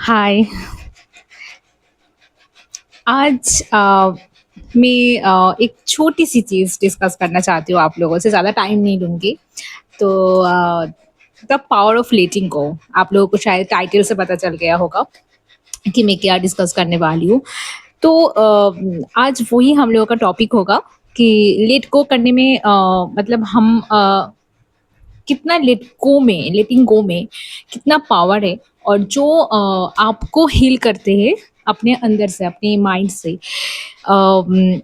हाय। आज मैं एक छोटी सी चीज़ डिस्कस करना चाहती हूँ आप लोगों से, ज़्यादा टाइम नहीं लूँगी। तो द पावर ऑफ लेटिंग गो। आप लोगों को शायद टाइटल से पता चल गया होगा कि मैं क्या डिस्कस करने वाली हूँ। तो आज वही हम लोगों का टॉपिक होगा कि लेट गो करने में मतलब हम कितना लेटिंग गो में कितना पावर है, और जो आपको हील करते हैं अपने अंदर से, अपने माइंड से। अम,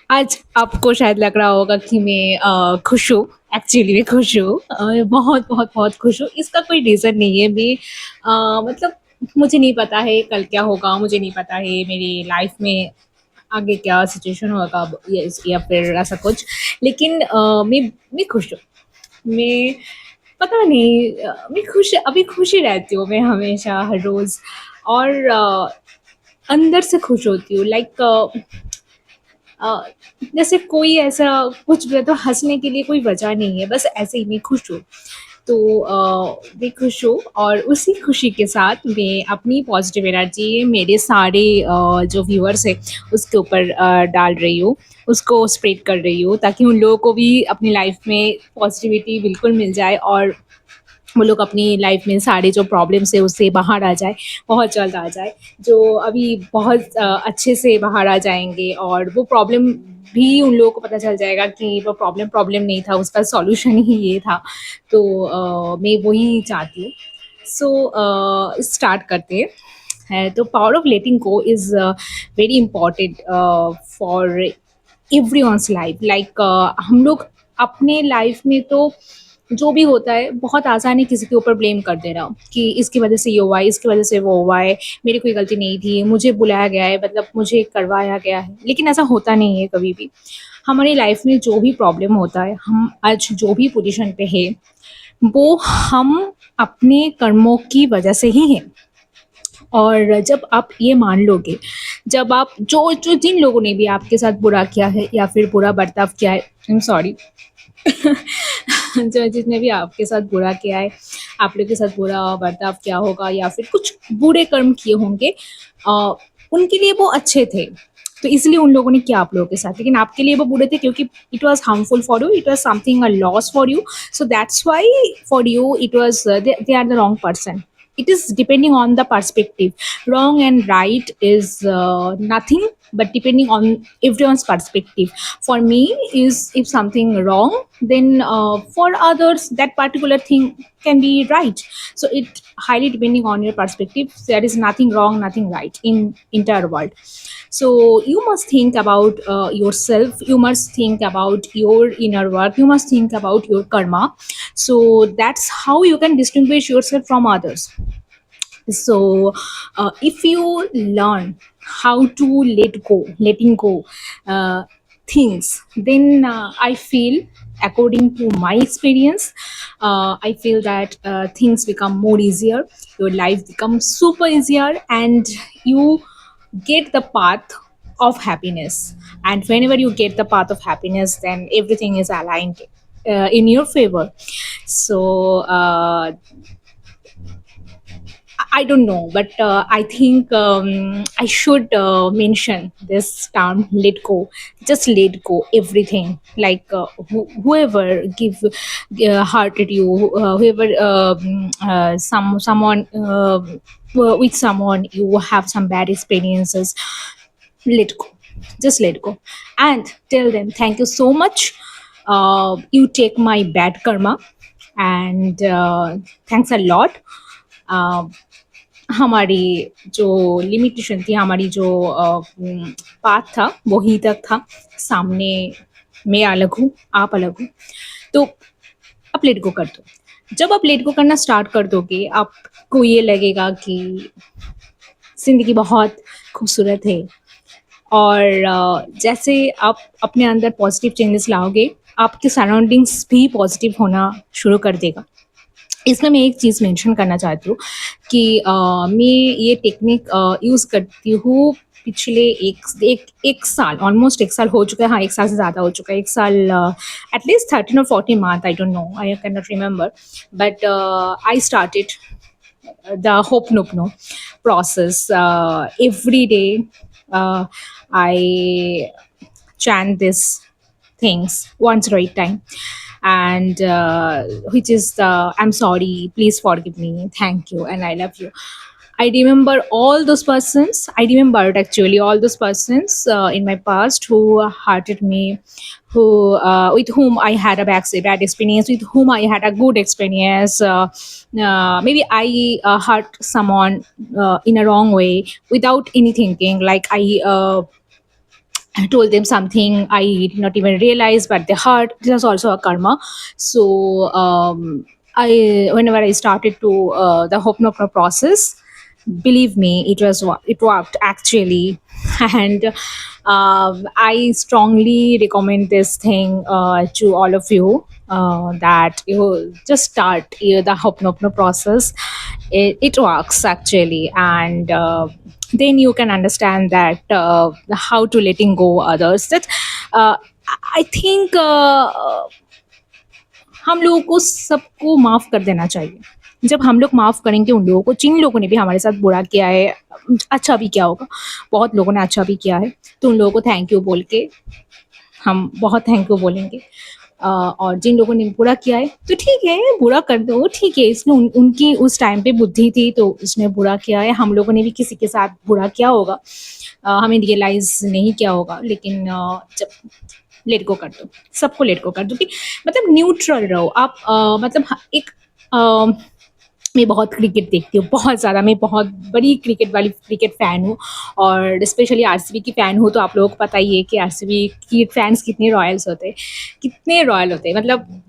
आज आपको शायद लग रहा होगा कि मैं खुश हूँ। एक्चुअली मैं खुश हूँ, बहुत बहुत बहुत खुश हूँ। इसका कोई रीज़न नहीं है। मैं मतलब मुझे नहीं पता है कल क्या होगा, मुझे नहीं पता है मेरी लाइफ में आगे क्या सिचुएशन होगा, या फिर ऐसा कुछ। लेकिन मैं खुश हूँ। मैं पता नहीं, मैं अभी खुश ही रहती हूँ मैं हमेशा, हर रोज़। और अंदर से खुश होती हूँ, लाइक अ, जैसे कोई ऐसा कुछ भी है तो हँसने के लिए कोई वजह नहीं है, बस ऐसे ही मैं खुश हूँ। तो मैं खुश हूँ, और उसी खुशी के साथ मैं अपनी पॉजिटिव एनर्जी मेरे सारे जो व्यूअर्स हैं उसके ऊपर डाल रही हूँ, उसको स्प्रेड कर रही हूँ, ताकि उन लोगों को भी अपनी लाइफ में पॉजिटिविटी बिल्कुल मिल जाए, और वो लोग अपनी लाइफ में सारे जो प्रॉब्लम्स है उससे बाहर आ जाए, बहुत जल्द आ जाए। जो अभी बहुत अच्छे से बाहर आ जाएँगे, और वो प्रॉब्लम भी उन लोगों को पता चल जाएगा कि वो प्रॉब्लम प्रॉब्लम नहीं था, उसका सॉल्यूशन ही ये था। तो मैं वही चाहती हूँ। सो स्टार्ट करते हैं। है तो power of letting go is very important for everyone's life. Like हम लोग अपने लाइफ में तो जो भी होता है बहुत आसानी किसी के ऊपर ब्लेम कर देना कि इसकी वजह से ये हुआ है, इसकी वजह से वो हुआ है, मेरी कोई गलती नहीं थी, मुझे बुलाया गया है, मतलब मुझे करवाया गया है। लेकिन ऐसा होता नहीं है कभी भी। हमारी लाइफ में जो भी प्रॉब्लम होता है, हम आज जो भी पोजीशन पे है, वो हम अपने कर्मों की वजह से ही हैं। और जब आप ये मान लोगे, जब आप जो जो जिन लोगों ने भी आपके साथ बुरा किया है या फिर बुरा बर्ताव किया है, आई एम सॉरी, जो जिसने भी आपके साथ बुरा किया है, आप लोग के साथ बुरा बर्ताव किया होगा या फिर कुछ बुरे कर्म किए होंगे, अ, उनके लिए वो अच्छे थे, तो इसलिए उन लोगों ने किया आप लोगों के साथ। लेकिन आपके लिए वो बुरे थे क्योंकि it was harmful for you, it was something a loss for you. So that's why for you it was they are the wrong person. It is depending on the perspective. Wrong and right is nothing but depending on everyone's perspective. For me, is if something wrong, then for others that particular thing can be right. So it highly depending on your perspective. There is nothing wrong, nothing right in entire world. So you must think about yourself, you must think about your inner work, you must think about your karma. So that's how you can distinguish yourself from others. So if you learn how to letting go uh, things, then I feel, according to my experience, I feel that things become more easier, your life becomes super easier, and you get the path of happiness. And whenever you get the path of happiness, then everything is aligned in your favor. So I don't know, but I think I should mention this term, let go. Just let go everything. Like whoever hurted you, whoever someone with someone you have some bad experiences, let go. Just let go, and tell them thank you so much. You take my bad karma, and thanks a lot. Uh, हमारी जो limitation थी, हमारी जो path था, वो ही तक था। सामने मैं अलग हूँ, आप अलग हो। तो आप लेट गो कर दो। जब आप लेट गो करना स्टार्ट कर दोगे, आपको ये लगेगा कि ज़िंदगी बहुत खूबसूरत है। और जैसे आप अपने अंदर पॉजिटिव चेंजेस लाओगे, आपके सराउंडिंग्स भी पॉजिटिव होना शुरू कर देगा। इसमें मैं एक चीज़ मेंशन करना चाहती हूँ कि मैं ये टेक्निक यूज़ करती हूँ पिछले एक साल, ऑलमोस्ट 1 साल हो चुका है। हाँ, 1 साल से ज़्यादा हो चुका है। 1 साल एटलीस्ट 13 और 14 month, I don't know, I can not remember, but I started the Hopnopno process. Every day, I chant this things once right time, and which is the I'm sorry, please forgive me, thank you, and I love you. I remember all those persons. I remembered actually all those persons in my past who hurted me, who with whom I had a bad experience, with whom I had a good experience. Maybe I hurt someone in a wrong way without any thinking. Like I told them something I did not even realize, but they hurt. This was also a karma. So whenever I started to the Hopnopno process, believe me, it worked actually, and I strongly recommend this thing to all of you. That you just start the Hopnopno process. It works actually, and then you can understand that how to letting go others. That uh, I think हम लोगों को सबको माफ कर देना चाहिए। जब हम लोग माफ करेंगे उन लोगों को जिन लोगों ने भी हमारे साथ बुरा किया है, अच्छा भी किया होगा, बहुत लोगों ने अच्छा भी किया है, तो उन लोगों को थैंक यू बोल के हम बहुत थैंक यू बोलेंगे। और जिन लोगों ने बुरा किया है तो ठीक है, बुरा कर दो, ठीक है, इसमें उनकी उस टाइम पे बुद्धि थी तो उसने बुरा किया है। हम लोगों ने भी किसी के साथ बुरा किया होगा, हमें रियलाइज नहीं किया होगा, लेकिन जब लेट गो कर दो, सबको लेट गो कर दो कि मतलब न्यूट्रल रहो आप। मतलब एक मैं बहुत क्रिकेट देखती हूँ, बहुत ज़्यादा, मैं बहुत बड़ी क्रिकेट फ़ैन हूँ, और स्पेशली आरसीबी की फ़ैन हूँ। तो आप लोगों को पता ही है कि आरसीबी की फैंस कितने रॉयल्स होते हैं, कितने रॉयल होते हैं। मतलब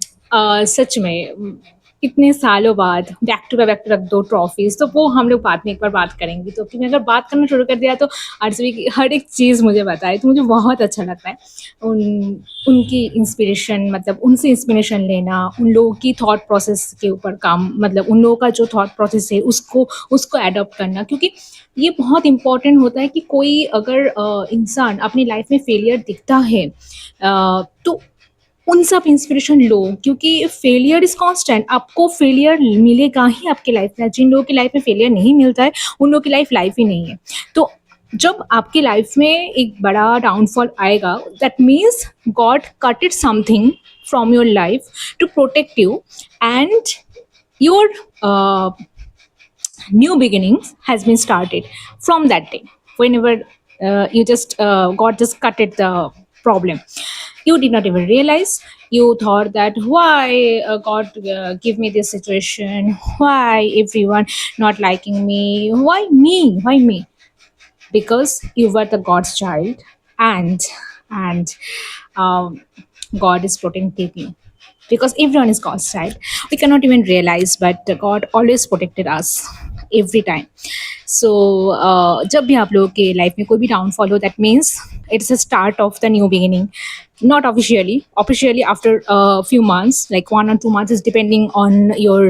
सच में इतने सालों बाद बैक टू बैक 2 ट्रॉफ़ीज़, तो वो हम लोग बाद में एक बार बात करेंगे। तो कि मैं अगर बात करना शुरू कर दिया तो आरसीबी की हर एक चीज़ मुझे पता है, तो मुझे बहुत अच्छा लगता है। उन उनकी इंस्पिरेशन, मतलब उनसे इंस्पिरेशन लेना, उन लोगों की थॉट प्रोसेस के ऊपर काम, मतलब उन लोगों का जो थॉट प्रोसेस है उसको उसको एडॉप्ट करना, क्योंकि ये बहुत इंपॉर्टेंट होता है कि कोई अगर इंसान अपनी लाइफ में फेलियर दिखता है, तो उनसे आप इंस्पिरेशन लो, क्योंकि फेलियर इज़ कांस्टेंट। आपको फेलियर मिलेगा ही आपकी लाइफ में। जिन लोगों की लाइफ में फेलियर नहीं मिलता है, उन लोगों की लाइफ ही नहीं है। तो जब आपकी लाइफ में एक बड़ा डाउनफॉल आएगा, that means God cutted something from your life to protect you, and your new beginnings has been started from that day. Whenever you just God just cutted the problem, you did not even realize. You thought that why God give me this situation, why everyone not liking me, why me, because you were the God's child, and um, God is protecting you, because everyone is God's child. We cannot even realize, but God always protected us every time. So जब भी आप लोगों के life में कोई भी downfall हो, that means it's a start of the new beginning. Not officially after a few months, like 1 or 2 months, is depending on your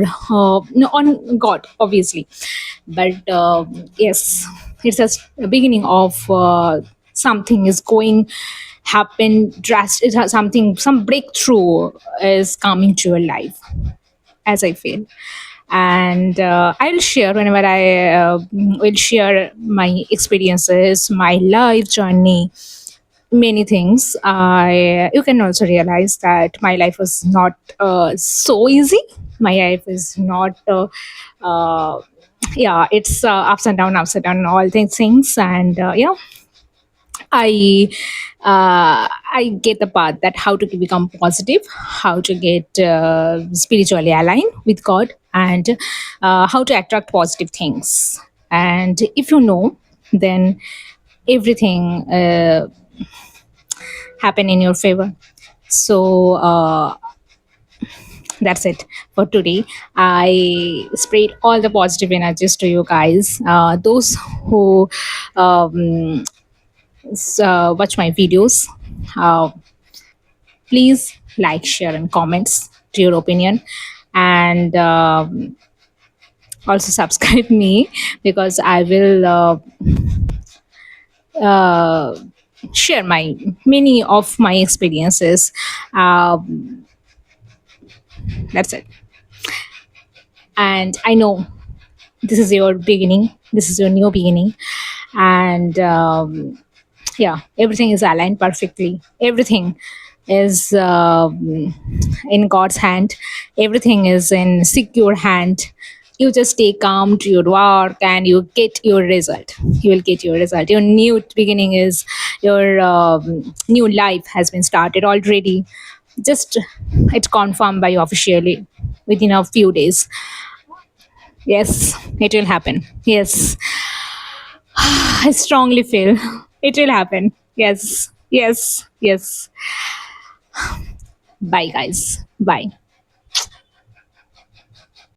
no, on God, obviously. But yes, it's just a beginning of something is going happen drastic. It has something, some breakthrough is coming to your life, as I feel. And I'll share whenever I will share my experiences, my life journey, many things. I You can also realize that my life was not so easy. My life is not yeah, it's ups and down, all these things. And I I get the path that how to become positive, how to get spiritually aligned with God, and how to attract positive things. And if you know, then everything happen in your favor. So that's it for today. I spread all the positive energies to you guys. Those who watch my videos, uh, please like, share, and comments to your opinion, and also subscribe me, because I will uh, share my many of my experiences. That's it. And I know this is your beginning, this is your new beginning. And yeah, everything is aligned perfectly, everything is in God's hand, everything is in secure hand. You just stay calm to your work and you get your result, you will get your result. Your new beginning is, your new life has been started already. Just, it's confirmed by you officially within a few days. Yes, it will happen. Yes, I strongly feel it will happen. Yes, yes, yes. Bye, guys. Bye.